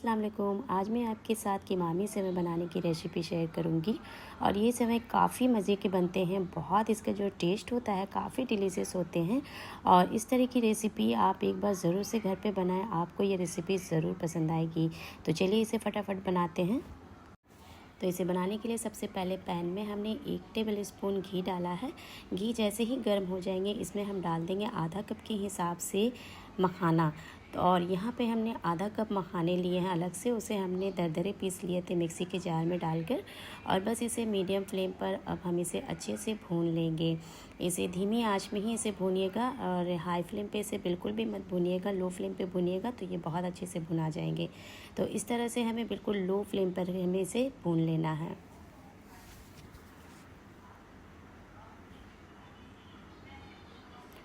अस्सलाम वालेकुम। आज मैं आपके साथ कीमामी सेवई बनाने की रेसिपी शेयर करूंगी और ये सेवई काफ़ी मज़े के बनते हैं। बहुत इसका जो टेस्ट होता है काफ़ी डिलीशियस होते हैं और इस तरह की रेसिपी आप एक बार ज़रूर से घर पे बनाएं, आपको ये रेसिपी ज़रूर पसंद आएगी। तो चलिए इसे फटाफट बनाते हैं। तो इसे बनाने के लिए सबसे पहले पैन में हमने 1 टेबल स्पून घी डाला है। घी जैसे ही गर्म हो जाएंगे इसमें हम डाल देंगे आधा कप के हिसाब से मखाना। तो और यहाँ पे हमने आधा कप मखाने लिए हैं अलग से, उसे हमने दरदरे पीस लिए थे मिक्सी के जार में डालकर। और बस इसे मीडियम फ्लेम पर अब हम इसे अच्छे से भून लेंगे। इसे धीमी आंच में ही इसे भूनिएगा और हाई फ्लेम पे इसे बिल्कुल भी मत भूनिएगा। लो फ्लेम पे भूनिएगा तो ये बहुत अच्छे से भुना जाएंगे। तो इस तरह से हमें बिल्कुल लो फ्लेम पर हमें इसे भून लेना है।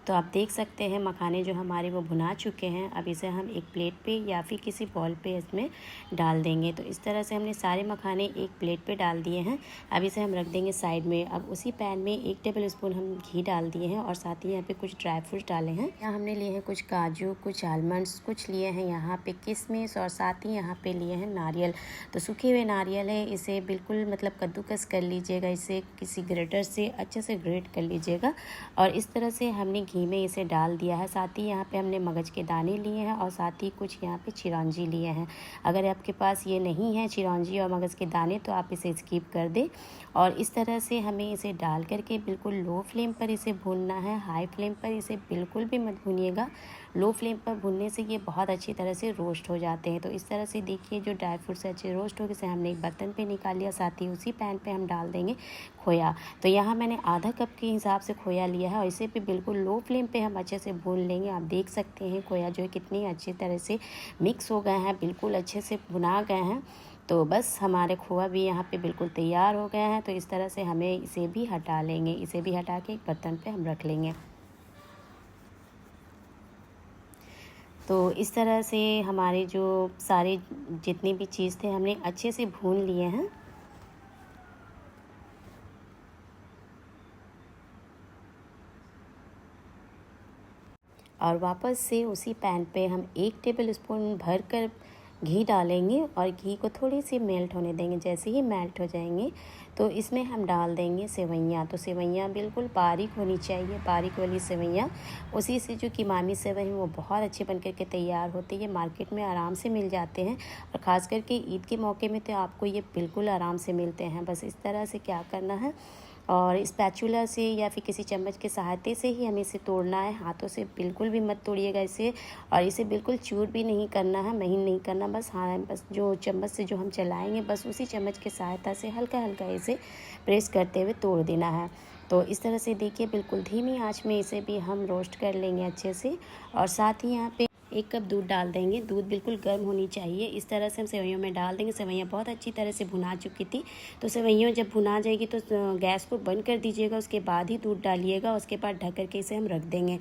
तो आप देख सकते हैं मखाने जो हमारे वो भुना चुके हैं। अब इसे हम एक प्लेट पे या फिर किसी बॉल पे इसमें डाल देंगे। तो इस तरह से हमने सारे मखाने एक प्लेट पे डाल दिए हैं। अब इसे हम रख देंगे साइड में। अब उसी पैन में 1 टेबल स्पून हम घी डाल दिए हैं और साथ ही यहाँ पे कुछ ड्राई फ्रूट्स डाले हैं। यहाँ हमने लिए हैं कुछ काजू, कुछ आलमंड्स, कुछ लिए हैं यहाँ पे किशमिश और साथ ही यहाँ पे लिए हैं नारियल। तो सूखे हुए नारियल है, इसे बिल्कुल मतलब कद्दूकस कर लीजिएगा, इसे किसी ग्रेटर से अच्छे से ग्रेट कर लीजिएगा। और इस तरह से हमने घी में इसे डाल दिया है। साथ ही यहाँ पे हमने मगज के दाने लिए हैं और साथ ही कुछ यहाँ पे चिरौंजी लिए हैं। अगर आपके पास ये नहीं है चिरौंजी और मगज के दाने तो आप इसे स्किप कर दें। और इस तरह से हमें इसे डाल करके बिल्कुल लो फ्लेम पर इसे भूनना है। हाई फ्लेम पर इसे बिल्कुल भी मत भूनिएगा। लो फ्लेम पर भूनने से ये बहुत अच्छी तरह से रोस्ट हो जाते हैं। तो इस तरह से देखिए जो ड्राई फ्रूट्स अच्छे रोस्ट हो गए, इसे हमने एक बर्तन पे निकाल लिया। साथ ही उसी पैन पे हम डाल देंगे खोया। तो यहाँ मैंने आधा कप के हिसाब से खोया लिया है और इसे भी बिल्कुल लो फ्लेम पे हम अच्छे से भून लेंगे। आप देख सकते हैं खोया जो है कितनी अच्छी तरह से मिक्स हो गए हैं, बिल्कुल अच्छे से भुना गए हैं। तो बस हमारे खोया भी यहाँ पे बिल्कुल तैयार हो गए हैं। तो इस तरह से हमें इसे भी हटा लेंगे। इसे भी हटा के एक बर्तन पे हम रख लेंगे। तो इस तरह से हमारे जो सारे जितनी भी चीज़ थे हमने अच्छे से भून लिए हैं। और वापस से उसी पैन पे हम 1 टेबल स्पून भर कर घी डालेंगे और घी को थोड़ी सी मेल्ट होने देंगे। जैसे ही मेल्ट हो जाएंगे तो इसमें हम डाल देंगे सेवइयाँ। तो सेवइयाँ बिल्कुल बारीक होनी चाहिए, बारीक वाली सेवइयाँ। उसी से जो कीमामी सेवई है वो बहुत अच्छे बन कर के तैयार होती है। मार्केट में आराम से मिल जाते हैं और ख़ास करके ईद के मौके में तो आपको ये बिल्कुल आराम से मिलते हैं। बस इस तरह से क्या करना है और स्पैचुला से या फिर किसी चम्मच के सहायते से ही हमें इसे तोड़ना है। हाथों से बिल्कुल भी मत तोड़िएगा इसे। और इसे बिल्कुल चूर भी नहीं करना है, महीन नहीं करना। बस हाँ, बस जो चम्मच से जो हम चलाएंगे बस उसी चम्मच की सहायता से हल्का हल्का इसे प्रेस करते हुए तोड़ देना है। तो इस तरह से देखिए बिल्कुल धीमी आंच में इसे भी हम रोस्ट कर लेंगे अच्छे से। और साथ ही यहाँ पे 1 कप दूध डाल देंगे। दूध बिल्कुल गर्म होनी चाहिए। इस तरह से हम सेवइयों में डाल देंगे। सेवइयाँ बहुत अच्छी तरह से भुना चुकी थी। तो सेवइयों जब भुना जाएगी तो गैस को बंद कर दीजिएगा, उसके बाद ही दूध डालिएगा। उसके बाद ढक करके इसे हम रख देंगे।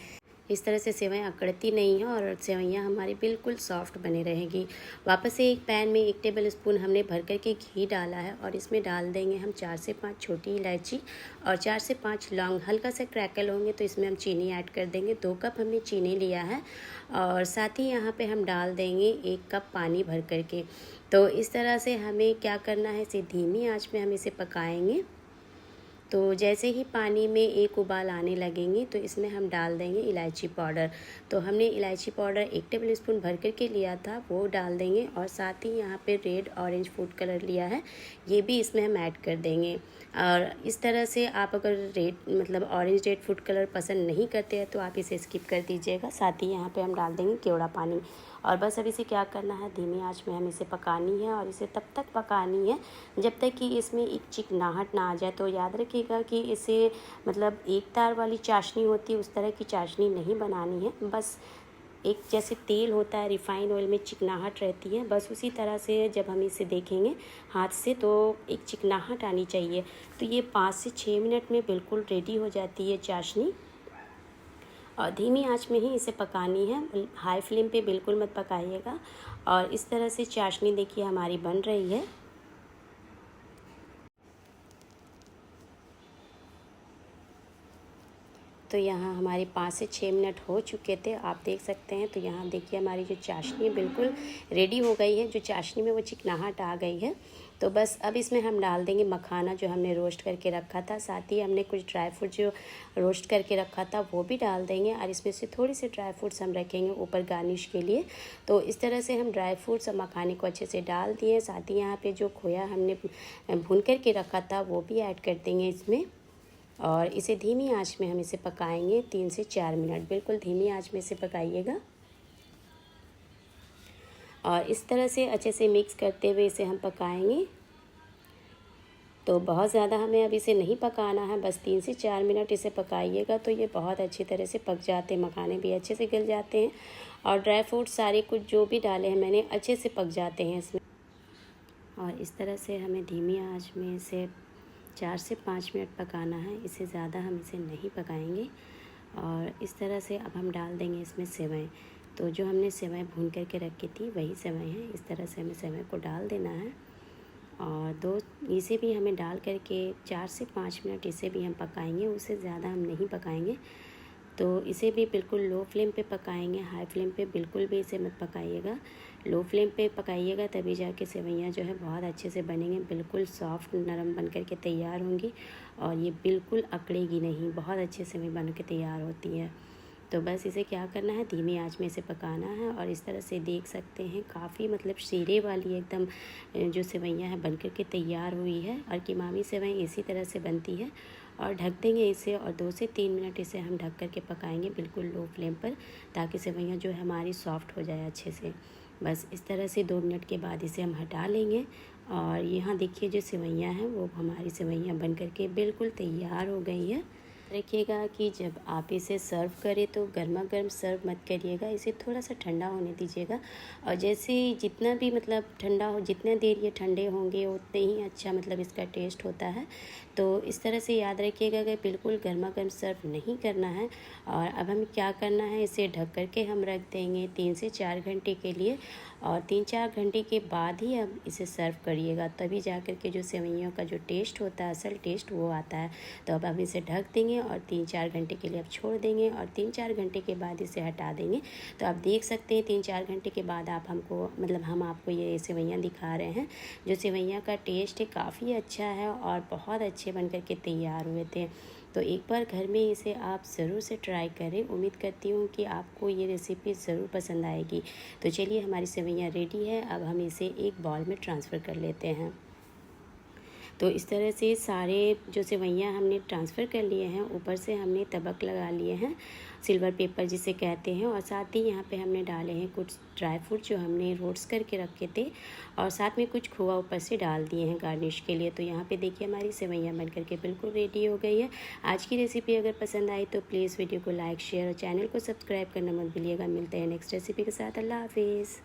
इस तरह से सेवइयाँ अकड़ती नहीं हैं और सेवइयाँ हमारी बिल्कुल सॉफ्ट बनी रहेगी। वापस से एक पैन में 1 टेबल स्पून हमने भर कर के घी डाला है और इसमें डाल देंगे हम 4 से 5 छोटी इलायची और 4 से 5 लौंग। हल्का से क्रैकल होंगे तो इसमें हम चीनी ऐड कर देंगे। 2 कप हमने चीनी लिया है और साथ ही यहाँ पे हम डाल देंगे 1 कप पानी भर कर के। तो इस तरह से हमें क्या करना है, इसे धीमी आँच में हम इसे पकाएंगे। तो जैसे ही पानी में एक उबाल आने लगेंगे तो इसमें हम डाल देंगे इलायची पाउडर। तो हमने इलायची पाउडर 1 टेबल स्पून भर कर के लिया था, वो डाल देंगे। और साथ ही यहाँ पे रेड ऑरेंज फूड कलर लिया है, ये भी इसमें हम ऐड कर देंगे। और इस तरह से आप अगर रेड मतलब ऑरेंज रेड फूड कलर पसंद नहीं करते हैं तो आप इसे स्किप कर दीजिएगा। साथ ही यहाँ पे हम डाल देंगे केवड़ा पानी। और बस अब इसे क्या करना है, धीमी आंच में हम इसे पकानी है और इसे तब तक पकानी है जब तक कि इसमें एक चिकनाहट ना आ जाए। तो याद रखिएगा कि इसे मतलब एक तार वाली चाशनी होती है उस तरह की चाशनी नहीं बनानी है। बस एक जैसे तेल होता है रिफ़ाइन ऑयल में चिकनाहट रहती है, बस उसी तरह से जब हम इसे देखेंगे हाथ से तो एक चिकनाहट आनी चाहिए। तो ये 5 से 6 मिनट में बिल्कुल रेडी हो जाती है चाशनी। और धीमी आंच में ही इसे पकानी है, हाई फ्लेम पे बिल्कुल मत पकाइएगा। और इस तरह से चाशनी देखिए हमारी बन रही है। तो यहाँ हमारे 5 से 6 मिनट हो चुके थे, आप देख सकते हैं। तो यहाँ देखिए हमारी जो चाशनी बिल्कुल रेडी हो गई है, जो चाशनी में वो चिकनाहट आ गई है। तो बस अब इसमें हम डाल देंगे मखाना जो हमने रोस्ट करके रखा था, साथ ही हमने कुछ ड्राई फ्रूट जो रोस्ट करके रखा था वो भी डाल देंगे, और इसमें से थोड़ी सी ड्राई फ्रूट्स हम रखेंगे ऊपर गार्निश के लिए। तो इस तरह से हम ड्राई फ्रूट्स और मखाने को अच्छे से डाल दिए। साथ ही यहाँ पे जो खोया हमने भून करके रखा था वो भी ऐड कर देंगे इसमें, और इसे धीमी आंच में हम इसे पकाएंगे 3 से 4 मिनट। बिल्कुल धीमी आंच में इसे पकाइएगा, और इस तरह से अच्छे से मिक्स करते हुए इसे हम पकाएंगे। तो बहुत ज़्यादा हमें अब इसे नहीं पकाना है, बस 3 से 4 मिनट इसे पकाइएगा तो ये बहुत अच्छी तरह से पक जाते हैं, मखाने भी अच्छे से गल जाते हैं, और ड्राई फ्रूट सारे कुछ जो भी डाले हैं मैंने अच्छे से पक जाते हैं इसमें। और इस तरह से हमें धीमी आंच में इसे 4 से 5 मिनट पकाना है, इससे ज़्यादा हम इसे नहीं पकाएंगे। और इस तरह से अब हम डाल देंगे इसमें सेवई। तो जो हमने सेवई भून करके रखी थी वही सेवई है, इस तरह से हमें सेवई को डाल देना है, और इसे भी हमें डाल करके 4 से 5 मिनट इसे भी हम पकाएंगे, उससे ज़्यादा हम नहीं पकाएंगे। तो इसे भी बिल्कुल लो फ्लेम पे पकाएंगे, हाई फ्लेम पे बिल्कुल भी इसे मत पकाइएगा। लो फ्लेम पे पकाइएगा तभी जाके सेवइयाँ जो है बहुत अच्छे से बनेंगे, बिल्कुल सॉफ्ट नरम बन कर के तैयार होंगी, और ये बिल्कुल अकड़ेगी नहीं, बहुत अच्छे से बन के तैयार होती है। तो बस इसे क्या करना है, धीमी आंच में इसे पकाना है। और इस तरह से देख सकते हैं काफ़ी मतलब शीरे वाली एकदम जो सेवइयाँ हैं बन कर के तैयार हुई है, और कीमावी सेवई इसी तरह से बनती है। और ढक देंगे इसे, और 2 से 3 मिनट इसे हम ढक कर के पकाएंगे बिल्कुल लो फ्लेम पर, ताकि सेवइयाँ जो है हमारी सॉफ्ट हो जाए अच्छे से। बस इस तरह से 2 मिनट के बाद इसे हम हटा लेंगे, और यहाँ देखिए जो सेवइयाँ हैं वो हमारी सेवइयाँ बन कर के बिल्कुल तैयार हो गई है। रखिएगा कि जब आप इसे सर्व करें तो गर्मा गर्म सर्व मत करिएगा, इसे थोड़ा सा ठंडा होने दीजिएगा। और जैसे जितना भी मतलब ठंडा हो, जितने देर ये ठंडे होंगे उतने ही अच्छा मतलब इसका टेस्ट होता है। तो इस तरह से याद रखिएगा कि बिल्कुल गर्मा गर्म सर्व नहीं करना है। और अब हमें क्या करना है, इसे ढक कर के हम रख देंगे 3 से 4 घंटे के लिए, और 3-4 घंटे के बाद ही अब इसे सर्व करिएगा, तभी जा कर के जो सेवइयों का जो टेस्ट होता है, असल टेस्ट वो आता है। तो अब हम इसे ढक देंगे और 3-4 घंटे के लिए अब छोड़ देंगे, और 3-4 घंटे के बाद इसे हटा देंगे। तो आप देख सकते हैं 3-4 घंटे के बाद आप हमको मतलब हम आपको ये सेवइयाँ दिखा रहे हैं। जो सेवइयाँ का टेस्ट है काफ़ी अच्छा है, और बहुत अच्छे बन कर के तैयार हुए थे। तो एक बार घर में इसे आप ज़रूर से ट्राई करें, उम्मीद करती हूँ कि आपको ये रेसिपी ज़रूर पसंद आएगी। तो चलिए हमारी सेवइयाँ रेडी है, अब हम इसे एक बाउल में ट्रांसफ़र कर लेते हैं। तो इस तरह से सारे जो सेवइयाँ हमने ट्रांसफ़र कर लिए हैं, ऊपर से हमने तबक लगा लिए हैं, सिल्वर पेपर जिसे कहते हैं, और साथ ही यहाँ पे हमने डाले हैं कुछ ड्राई फ्रूट जो हमने रोस्ट करके रखे थे, और साथ में कुछ खोआ ऊपर से डाल दिए हैं गार्निश के लिए। तो यहाँ पे देखिए हमारी सेवइयाँ बन करके बिल्कुल रेडी हो गई है। आज की रेसिपी अगर पसंद आई तो प्लीज़ वीडियो को लाइक, शेयर और चैनल को सब्सक्राइब करना मत भूलिएगा। मिलते हैं नेक्स्ट रेसिपी के साथ। अल्लाह हाफिज़।